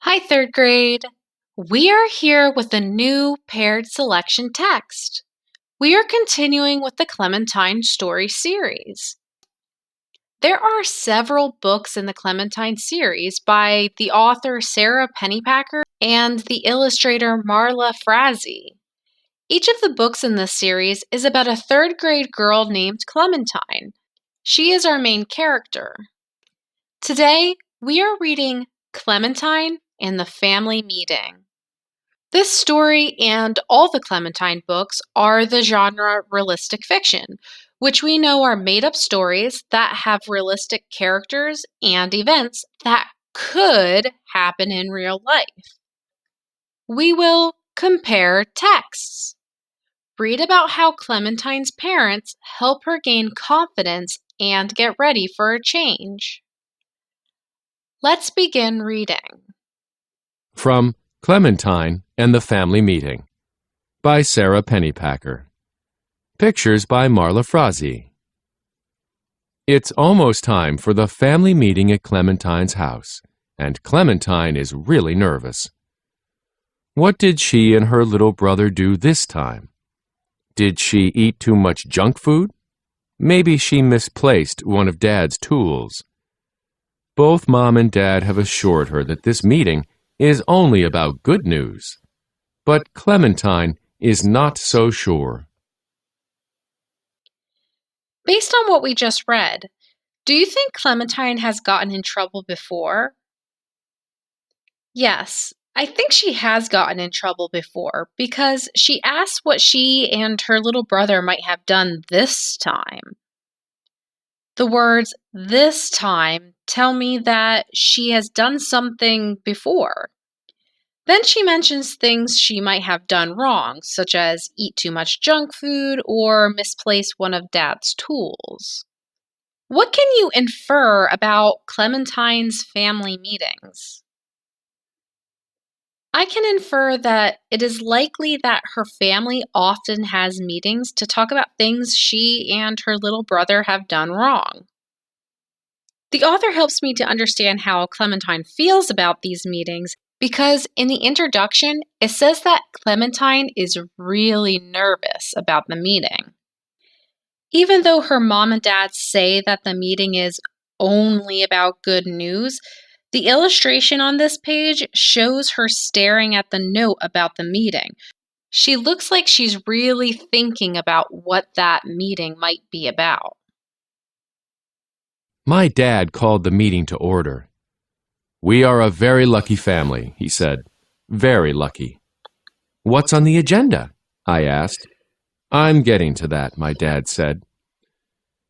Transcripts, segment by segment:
Hi, third grade. We are here with a new paired selection text. We are continuing with the Clementine story series. There are several books in the Clementine series by the author Sarah Pennypacker and the illustrator Marla Frazee. Each of the books in this series is about a third grade girl named Clementine. She is our main character. Today, we are reading Clementine and the Family Meeting. This story and all the Clementine books are the genre realistic fiction, which we know are made up stories that have realistic characters and events that could happen in real life. We will compare texts. Read about how Clementine's parents help her gain confidence and get ready for a change. Let's begin reading. From Clementine and the Family Meeting by Sarah Pennypacker. Pictures by Marla Frazee. It's almost time for the family meeting at Clementine's house, and Clementine is really nervous. What did she and her little brother do this time? Did she eat too much junk food? Maybe she misplaced one of Dad's tools. Both Mom and Dad have assured her that this meeting is only about good news. But Clementine is not so sure. Based on what we just read, do you think Clementine has gotten in trouble before? Yes, I think she has gotten in trouble before because she asked what she and her little brother might have done this time. The words this time tell me that she has done something before. Then she mentions things she might have done wrong, such as eat too much junk food or misplace one of Dad's tools. What can you infer about Clementine's family meetings? I can infer that it is likely that her family often has meetings to talk about things she and her little brother have done wrong. The author helps me to understand how Clementine feels about these meetings because in the introduction, it says that Clementine is really nervous about the meeting. Even though her mom and dad say that the meeting is only about good news, the illustration on this page shows her staring at the note about the meeting. She looks like she's really thinking about what that meeting might be about. My dad called the meeting to order. "We are a very lucky family," he said. "Very lucky." "What's on the agenda?" I asked. "I'm getting to that," my dad said.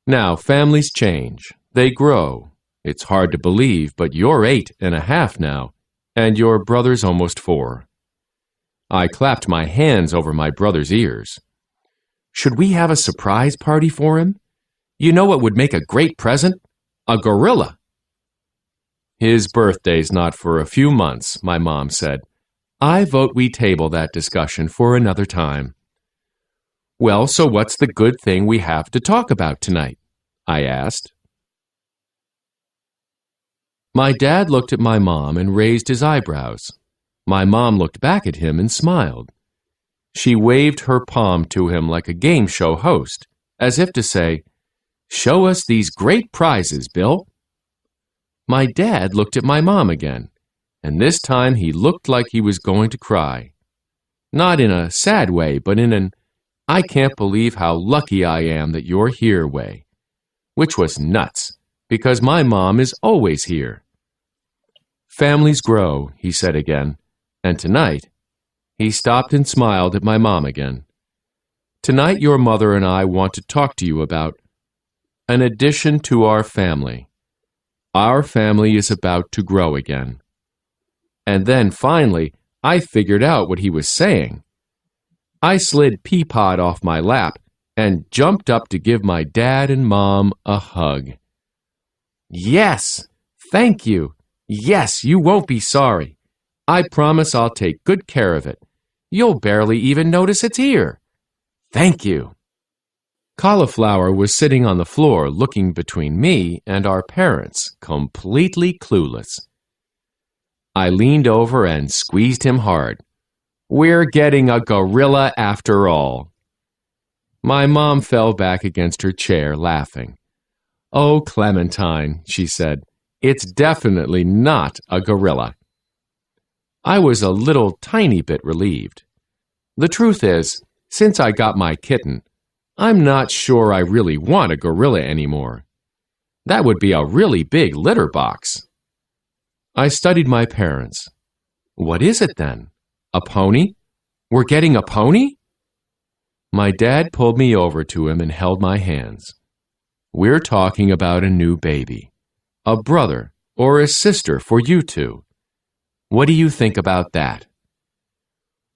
"Now, families change. They grow. It's hard to believe, but you're 8.5 now, and your brother's almost 4. I clapped my hands over my brother's ears. "Should we have a surprise party for him? You know what would make a great present? A gorilla." "His birthday's not for a few months," my mom said. "I vote we table that discussion for another time." "Well, so what's the good thing we have to talk about tonight?" I asked. My dad looked at my mom and raised his eyebrows. My mom looked back at him and smiled. She waved her palm to him like a game show host, as if to say, "Show us these great prizes, Bill." My dad looked at my mom again, and this time he looked like he was going to cry. Not in a sad way, but in an "I can't believe how lucky I am that you're here" way, which was nuts, because my mom is always here. "Families grow," he said again, "and tonight," he stopped and smiled at my mom again. "Tonight your mother and I want to talk to you about an addition to our family. Our family is about to grow again." And then finally, I figured out what he was saying. I slid Peapod off my lap and jumped up to give my dad and mom a hug. "Yes, thank you. Yes, you won't be sorry. I promise I'll take good care of it. You'll barely even notice it's here. Thank you." Cauliflower was sitting on the floor looking between me and our parents, completely clueless. I leaned over and squeezed him hard. We're getting a gorilla after all. My mom fell back against her chair, laughing. Oh, Clementine, she said, it's definitely not a gorilla. I was a little tiny bit relieved. The truth is, since I got my kitten, I'm not sure I really want a gorilla anymore. That would be a really big litter box. I studied my parents. What is it then? A pony? We're getting a pony? My dad pulled me over to him and held my hands. We're talking about a new baby. A brother or a sister for you two. What do you think about that?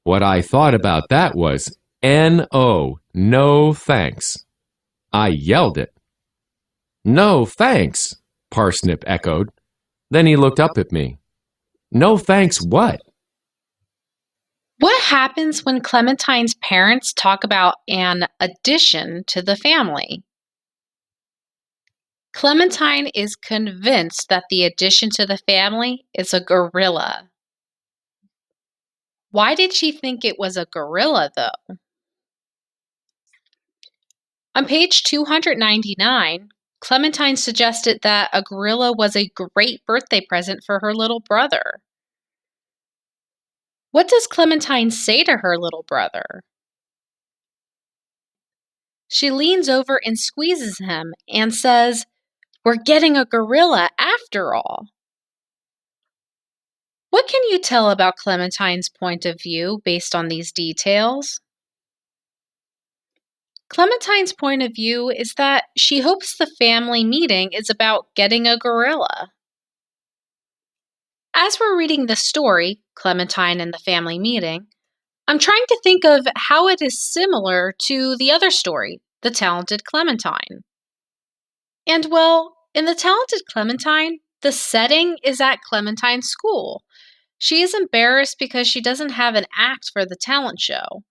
What I thought about that was, N-O, no thanks. I yelled it. No thanks, Parsnip echoed. Then he looked up at me. No thanks what? What happens when Clementine's parents talk about an addition to the family? Clementine is convinced that the addition to the family is a gorilla. Why did she think it was a gorilla, though? On page 299, Clementine suggested that a gorilla was a great birthday present for her little brother. What does Clementine say to her little brother? She leans over and squeezes him and says, "We're getting a gorilla after all." What can you tell about Clementine's point of view based on these details? Clementine's point of view is that she hopes the family meeting is about getting a gorilla. As we're reading the story, Clementine and the family meeting, I'm trying to think of how it is similar to the other story, The Talented Clementine. And well, in The Talented Clementine, the setting is at Clementine's school. She is embarrassed because she doesn't have an act for the talent show.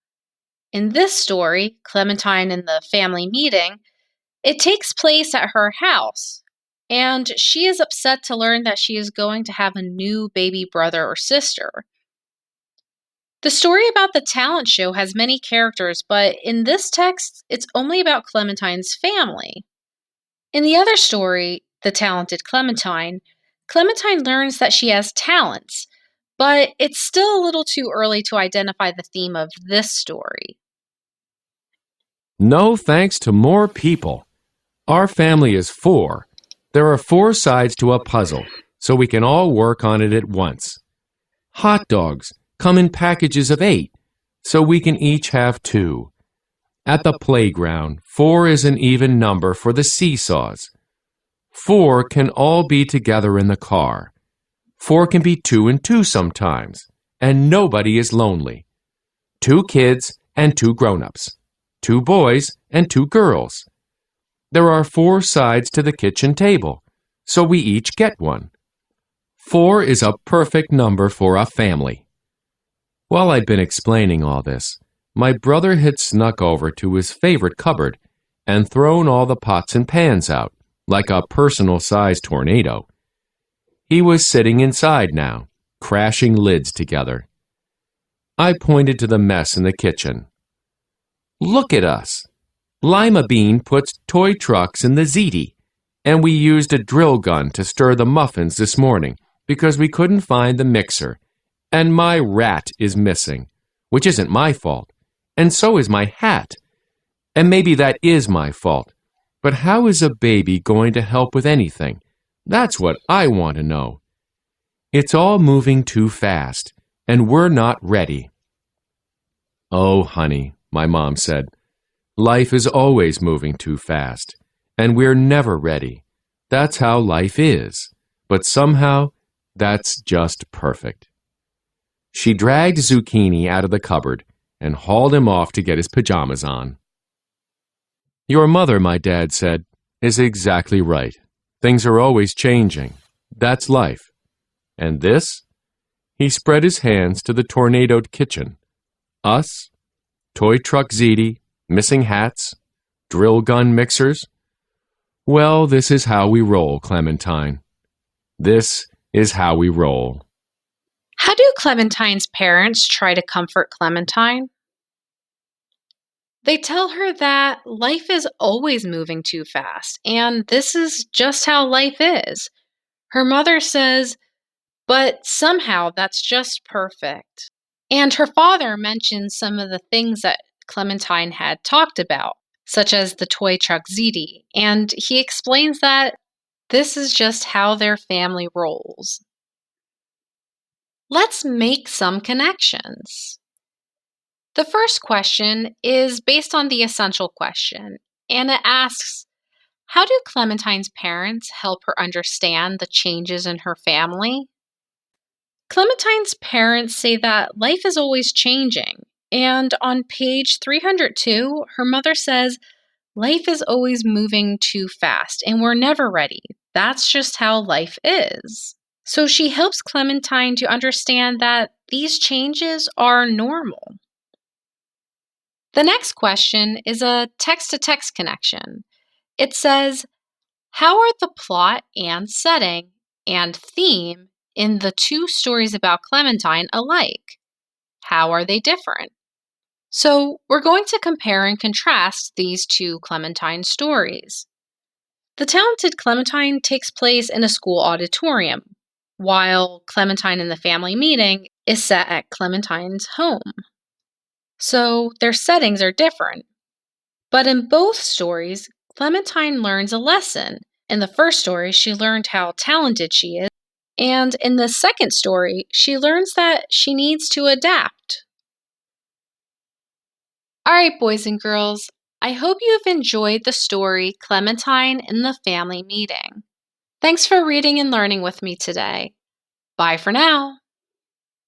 In this story, Clementine and the family meeting, it takes place at her house, and she is upset to learn that she is going to have a new baby brother or sister. The story about the talent show has many characters, but in this text, it's only about Clementine's family. In the other story, The Talented Clementine, Clementine learns that she has talents, but it's still a little too early to identify the theme of this story. No thanks to more people. Our family is 4. There are 4 sides to a puzzle, so we can all work on it at once. Hot dogs come in packages of 8, so we can each have 2. At the playground, 4 is an even number for the seesaws. 4 can all be together in the car. 4 can be 2 and 2 sometimes, and nobody is lonely. 2 kids and 2 grown-ups. 2 boys and 2 girls. There are 4 sides to the kitchen table, so we each get one. 4 is a perfect number for a family. While I'd been explaining all this, my brother had snuck over to his favorite cupboard and thrown all the pots and pans out, like a personal-sized tornado. He was sitting inside now, crashing lids together. I pointed to the mess in the kitchen. Look at us. Lima Bean puts toy trucks in the ziti, and we used a drill gun to stir the muffins this morning because we couldn't find the mixer, and my rat is missing, which isn't my fault, and so is my hat. And maybe that is my fault, but how is a baby going to help with anything? That's what I want to know. It's all moving too fast, and we're not ready. Oh, honey, my mom said, life is always moving too fast, and we're never ready. That's how life is, but somehow that's just perfect. She dragged Zucchini out of the cupboard and hauled him off to get his pajamas on. Your mother, my dad said, is exactly right. Things are always changing. That's life. And this? He spread his hands to the tornadoed kitchen. Us? Toy truck ziti, missing hats, drill gun mixers. Well, this is how we roll, Clementine. This is how we roll. How do Clementine's parents try to comfort Clementine? They tell her that life is always moving too fast, and this is just how life is. Her mother says, but somehow that's just perfect. And her father mentions some of the things that Clementine had talked about, such as the toy truck Ziti, and he explains that this is just how their family rolls. Let's make some connections. The first question is based on the essential question, and it asks, how do Clementine's parents help her understand the changes in her family? Clementine's parents say that life is always changing, and on page 302, her mother says, life is always moving too fast, and we're never ready. That's just how life is. So she helps Clementine to understand that these changes are normal. The next question is a text to text connection. It says, how are the plot and setting and theme in the two stories about Clementine alike? How are they different? So we're going to compare and contrast these two Clementine stories. The Talented Clementine takes place in a school auditorium, while Clementine in the Family Meeting is set at Clementine's home. So their settings are different. But in both stories, Clementine learns a lesson. In the first story, she learned how talented she is, and in the second story, she learns that she needs to adapt. All right, boys and girls, I hope you've enjoyed the story Clementine in the Family Meeting. Thanks for reading and learning with me today. Bye for now.